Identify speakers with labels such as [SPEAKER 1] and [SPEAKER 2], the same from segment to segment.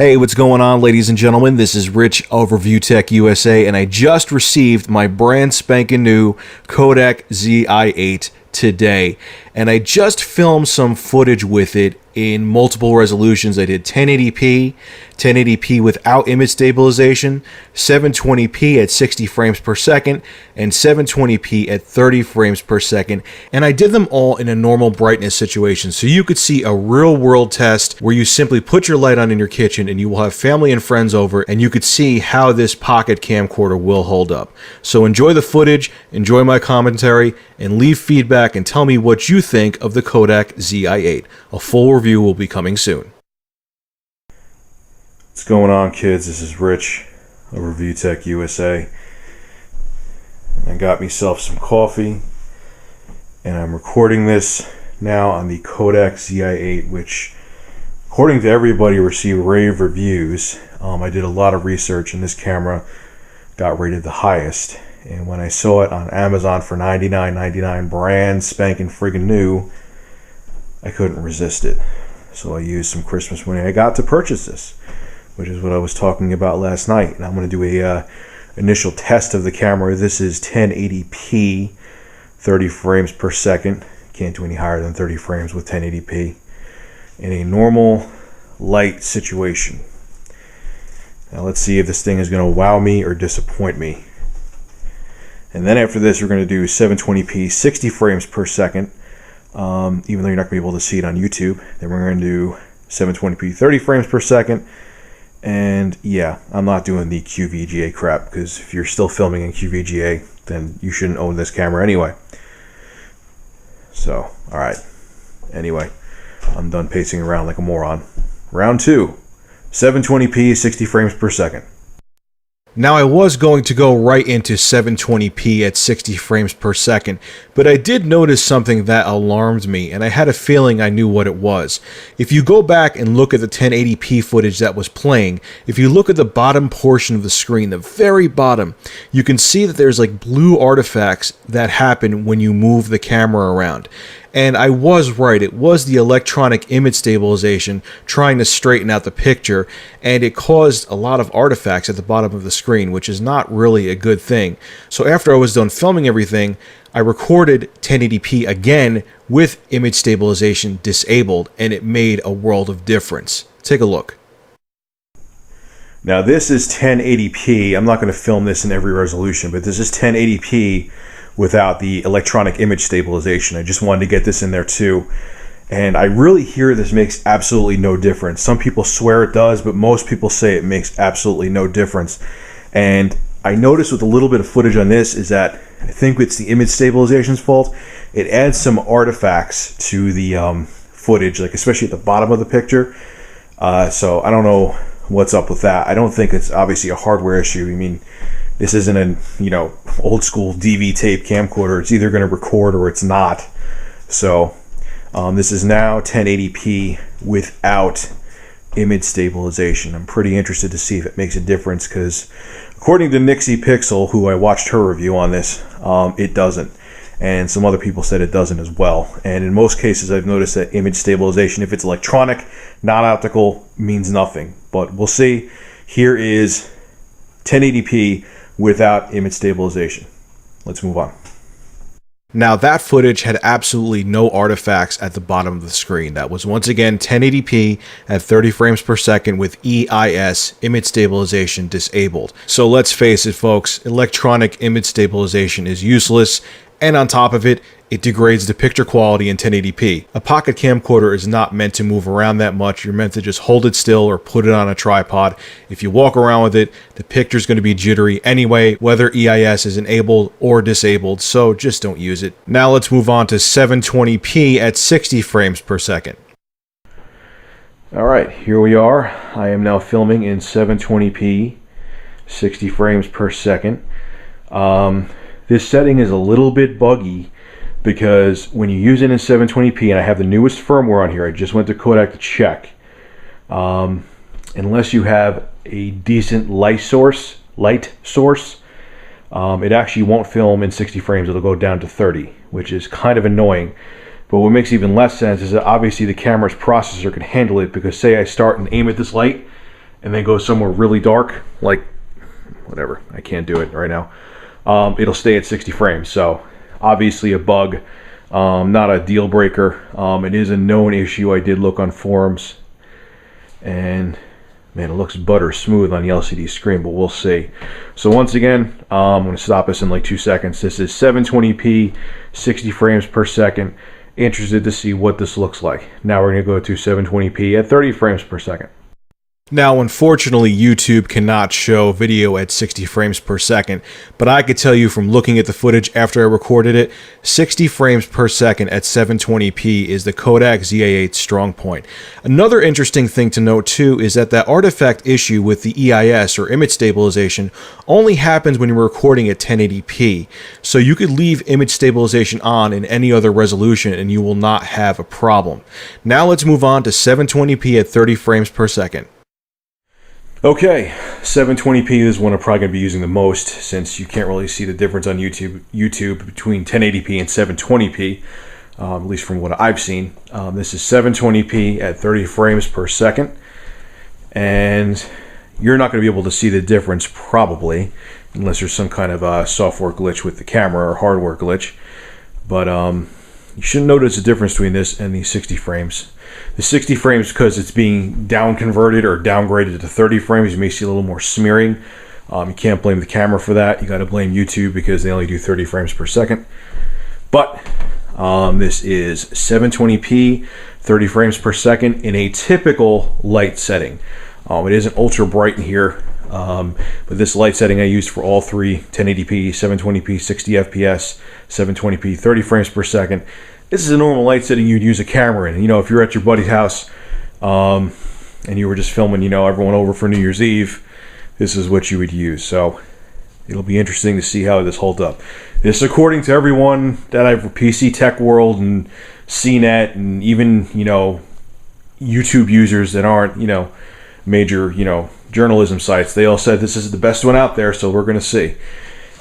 [SPEAKER 1] Hey, what's going on, ladies and gentlemen? This is Rich of Review Tech USA, and I just received my brand spanking new Kodak Zi8 today. And I just filmed some footage with it in multiple resolutions. I did 1080p, 1080p without image stabilization, 720p at 60 frames per second, and 720p at 30 frames per second. And I did them all in a normal brightness situation, so you could see a real world test where you simply put your light on in your kitchen and you will have family and friends over, and you could see how this pocket camcorder will hold up. So enjoy the footage, enjoy my commentary, and leave feedback and tell me what you think of the Kodak Zi8. A full review will be coming soon.
[SPEAKER 2] What's going on, kids? This is Rich of Review Tech USA. I got myself some coffee and I'm recording this now on the Kodak Zi8, which according to everybody received rave reviews. I did a lot of research and this camera got rated the highest, and when I saw it on Amazon for $99.99 brand spanking friggin' new, I couldn't resist it. So I used some Christmas money I got to purchase this, which is what I was talking about last night. And I'm going to do a initial test of the camera. This is 1080p, 30 frames per second. Can't do any higher than 30 frames with 1080p in a normal light situation. Now let's see if this thing is going to wow me or disappoint me. And then after this, we're going to do 720p, 60 frames per second. Even though you're not going to be able to see it on YouTube. Then we're going to do 720p 30 frames per second. And yeah, I'm not doing the QVGA crap, because if you're still filming in QVGA, then you shouldn't own this camera anyway. So, alright. Anyway, I'm done pacing around like a moron. Round 2. 720p 60 frames per second.
[SPEAKER 1] Now, I was going to go right into 720p at 60 frames per second, but I did notice something that alarmed me, and I had a feeling I knew what it was. If you go back and look at the 1080p footage that was playing, if you look at the bottom portion of the screen, the very bottom, you can see that there's like blue artifacts that happen when you move the camera around. And I was right, it was the electronic image stabilization trying to straighten out the picture, and it caused a lot of artifacts at the bottom of the screen, which is not really a good thing. So after I was done filming everything, I recorded 1080p again with image stabilization disabled, and it made a world of difference. Take a look.
[SPEAKER 2] Now this is 1080p. I'm not going to film this in every resolution, but this is 1080p without the electronic image stabilization. I just wanted to get this in there too. And I really hear this makes absolutely no difference. Some people swear it does, but most people say it makes absolutely no difference. And I noticed with a little bit of footage on this is that I think it's the image stabilization's fault. It adds some artifacts to the footage, like especially at the bottom of the picture. So I don't know what's up with that. I don't think it's obviously a hardware issue. I mean, this isn't a, old school DV tape camcorder. It's either going to record or it's not. So this is now 1080p without image stabilization. I'm pretty interested to see if it makes a difference, because according to Nixie Pixel, who I watched her review on this, it doesn't. And some other people said it doesn't as well. And in most cases, I've noticed that image stabilization, if it's electronic, not optical, means nothing. But we'll see. Here is 1080p without image stabilization. Let's move on.
[SPEAKER 1] Now, that footage had absolutely no artifacts at the bottom of the screen. That was once again 1080p at 30 frames per second with EIS, image stabilization, disabled. So let's face it, folks, electronic image stabilization is useless, and on top of it, it degrades the picture quality in 1080p. A pocket camcorder is not meant to move around that much. You're meant to just hold it still or put it on a tripod. If you walk around with it, the picture's going to be jittery anyway, whether EIS is enabled or disabled, so just don't use it. Now let's move on to 720p at 60 frames per second.
[SPEAKER 2] Alright, here we are. I am now filming in 720p, 60 frames per second. This setting is a little bit buggy, because when you use it in 720p, and I have the newest firmware on here, I just went to Kodak to check, unless you have a decent light source, it actually won't film in 60 frames. It'll go down to 30, which is kind of annoying. But what makes even less sense is that obviously the camera's processor can handle it, because say I start and aim at this light and then go somewhere really dark, like whatever, I can't do it right now, it'll stay at 60 frames. So obviously a bug, not a deal breaker. It is a known issue. I did look on forums, and man, it looks butter smooth on the LCD screen, but we'll see. So once again, I'm going to stop this in like 2 seconds. This is 720p, 60 frames per second. Interested to see what this looks like. Now we're going to go to 720p at 30 frames per second.
[SPEAKER 1] Now, unfortunately, YouTube cannot show video at 60 frames per second, but I could tell you from looking at the footage after I recorded it, 60 frames per second at 720p is the Kodak Zi8 strong point. Another interesting thing to note too is that artifact issue with the EIS, or image stabilization, only happens when you're recording at 1080p. So you could leave image stabilization on in any other resolution and you will not have a problem. Now let's move on to 720p at 30 frames per second.
[SPEAKER 2] Okay, 720p is one I'm probably going to be using the most, since you can't really see the difference on YouTube between 1080p and 720p, at least from what I've seen. This is 720p at 30 frames per second, and you're not going to be able to see the difference probably, unless there's some kind of software glitch with the camera or hardware glitch. But you shouldn't notice a difference between this and the 60 frames. The 60 frames, because it's being down converted or downgraded to 30 frames, you may see a little more smearing. You can't blame the camera for that. You got to blame YouTube because they only do 30 frames per second. But this is 720p, 30 frames per second in a typical light setting. It isn't ultra bright in here, but this light setting I used for all three: 1080p, 720p, 60 fps, 720p, 30 frames per second. This is a normal light setting you'd use a camera in. You know, if you're at your buddy's house and you were just filming, you know, everyone over for New Year's Eve, this is what you would use. So it'll be interesting to see how this holds up. This, according to everyone that I've PC Tech World and CNET and even, you know, YouTube users that aren't, you know, major, you know, journalism sites, they all said this is the best one out there, so we're going to see.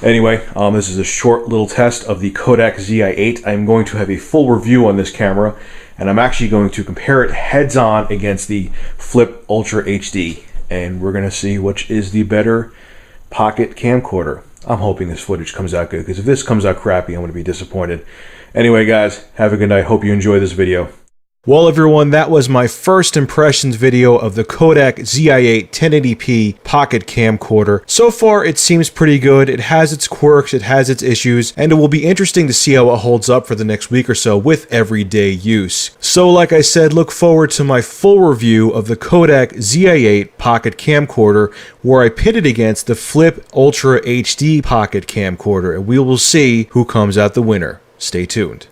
[SPEAKER 2] Anyway, this is a short little test of the Kodak Zi8. I'm going to have a full review on this camera, and I'm actually going to compare it heads-on against the Flip Ultra HD, and we're going to see which is the better pocket camcorder. I'm hoping this footage comes out good, because if this comes out crappy, I'm going to be disappointed. Anyway, guys, have a good night. Hope you enjoy this video.
[SPEAKER 1] Well, everyone, that was my first impressions video of the Kodak Zi8 1080p pocket camcorder. So far, it seems pretty good. It has its quirks, it has its issues, and it will be interesting to see how it holds up for the next week or so with everyday use. So, like I said, look forward to my full review of the Kodak Zi8 pocket camcorder, where I pit it against the Flip Ultra HD pocket camcorder, and we will see who comes out the winner. Stay tuned.